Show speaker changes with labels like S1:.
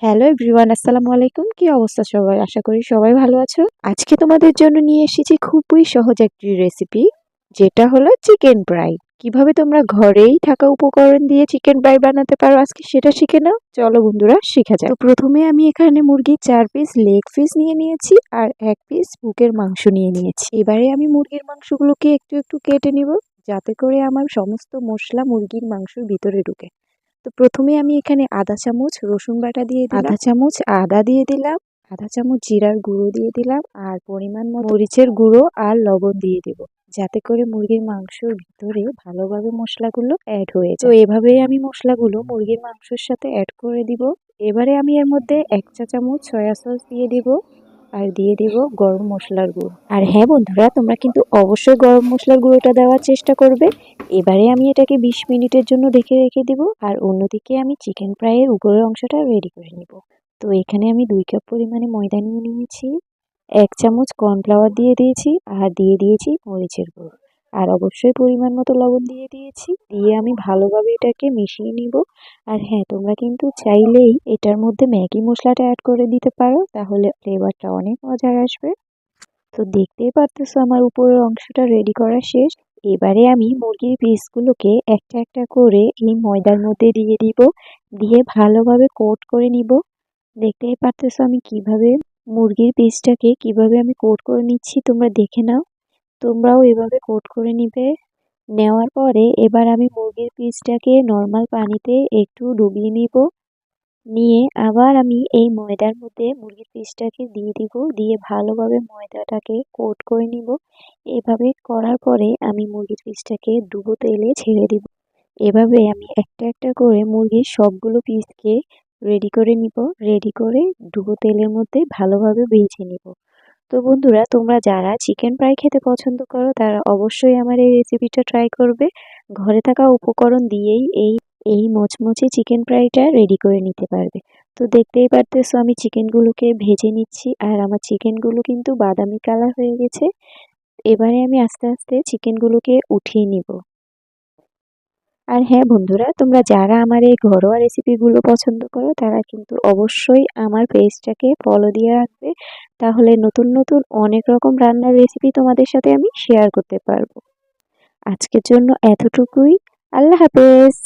S1: Hello everyone, আসসালামু আলাইকুম। কি অবস্থা সবার? আশা করি সবাই ভালো আছো। আজকে তোমাদের জন্য নিয়ে এসেছি খুবই সহজ একটি রেসিপি, যেটা হলো চিকেন ফ্রাই। কিভাবে তোমরা ঘরেই থাকা উপকরণ দিয়ে চিকেন ফ্রাই বানাতে পারো আজকে সেটা শিখে নাও। চলো বন্ধুরা, শেখা যাক। তো প্রথমে আমি এখানে মুরগির 4 পিস লেগ পিস নিয়ে নিয়েছি আর 1 পিস বুকের মাংস নিয়ে নিয়েছি। এবারে আমি মুরগির মাংসগুলোকে একটু একটু কেটে নিব, যাতে করে আমার সমস্ত মশলা মুরগির মাংসের ভিতরে ঢুকে। তো প্রথমে আমি এখানে আধা চামচ রসুন বাটা দিয়ে দিলাম, আধা চামচ আদা দিয়ে দিলাম, আধা চামচ জিরার গুঁড়ো দিয়ে দিলাম আর পরিমাণ মতো মরিচের গুঁড়ো আর লবণ দিয়ে দিব, যাতে করে মুরগির মাংসের ভিতরে ভালোভাবে মশলাগুলো অ্যাড হয়ে যায়। তো এভাবেই আমি মশলাগুলো মুরগির মাংসের সাথে অ্যাড করে দিব। এবারে আমি এর মধ্যে 1 চা চামচ সয়া সস দিয়ে দিব আর দিয়ে দিব গরম মশলার গুঁড়ো। আর হ্যাঁ বন্ধুরা, তোমরা কিন্তু অবশ্যই গরম মশলার গুঁড়োটা দেওয়ার চেষ্টা করবে। এবারে আমি এটাকে 20 মিনিটের জন্য রেখে দিব আর অন্যদিকে আমি চিকেন ফ্রাইয়ের উপরের অংশটা রেডি করে নিব। তো এখানে আমি 2 কাপ পরিমাণে ময়দা নিয়ে নিয়েছি, 1 চামচ কর্নফ্লাওয়ার দিয়ে দিয়েছি আর দিয়ে দিয়েছি মরিচের গুঁড়ো আর অবশ্যই পরিমাণ মতো লবণ দিয়ে দিয়েছি। দিয়ে আমি ভালোভাবে এটাকে মিশিয়ে নিব। আর হ্যাঁ, তোমরা কিন্তু চাইলেই এটার মধ্যে ম্যাগি মশলাটা অ্যাড করে দিতে পারো, তাহলে ফ্লেভারটা অনেক মজার আসবে। তো দেখতেই পারতেছো আমার উপরের অংশটা রেডি করা শেষ। এবারে আমি মুরগির পিসগুলোকে একটা একটা করে এই ময়দার মধ্যে দিয়ে দিব, দিয়ে ভালোভাবে কোট করে নিব। দেখতেই পারতেছো আমি কিভাবে মুরগির পিসটাকে কিভাবে আমি কোট করে নিচ্ছি, তোমরা দেখে নাও। তোমরাও এভাবে কোট করে নিবে। নেওয়ার পরে এবার আমি মুরগির পিসটাকে নর্মাল পানিতে একটু ডুবিয়ে নিব। নিয়ে আবার আমি এই ময়দার মধ্যে মুরগির পিসটাকে দিয়ে দিব, দিয়ে ভালোভাবে ময়দাটাকে কোট করে নিব। এভাবে করার পরে আমি মুরগির পিসটাকে ডুবো তেলে ছেড়ে দিব। এভাবে আমি একটা একটা করে মুরগির সবগুলো পিসকে রেডি করে নিব, রেডি করে ডুবো তেলের মধ্যে ভালোভাবে ভেজে নিব। তো বন্ধুরা, তোমরা যারা চিকেন ফ্রাই খেতে পছন্দ করো তারা অবশ্যই আমার এই রেসিপিটা ট্রাই করবে। ঘরে থাকা উপকরণ দিয়েই এই এই মচমচে চিকেন ফ্রাইটা রেডি করে নিতে পারবে। তো দেখতেই পারতেছো আমি চিকেনগুলোকে ভেজে নিচ্ছি আর আমার চিকেনগুলো কিন্তু বাদামি কালার হয়ে গেছে। এবারে আমি আস্তে আস্তে চিকেনগুলোকে উঠিয়ে নিব। আর হ্যাঁ বন্ধুরা, তোমরা যারা আমার এই ঘরোয়া রেসিপিগুলো পছন্দ করো তারা কিন্তু অবশ্যই আমার পেজটাকে ফলো দিয়ে রাখবে, তাহলে নতুন নতুন অনেক রকম রান্নার রেসিপি তোমাদের সাথে আমি শেয়ার করতে পারবো। আজকের জন্য এতটুকুই। আল্লাহ হাফেজ।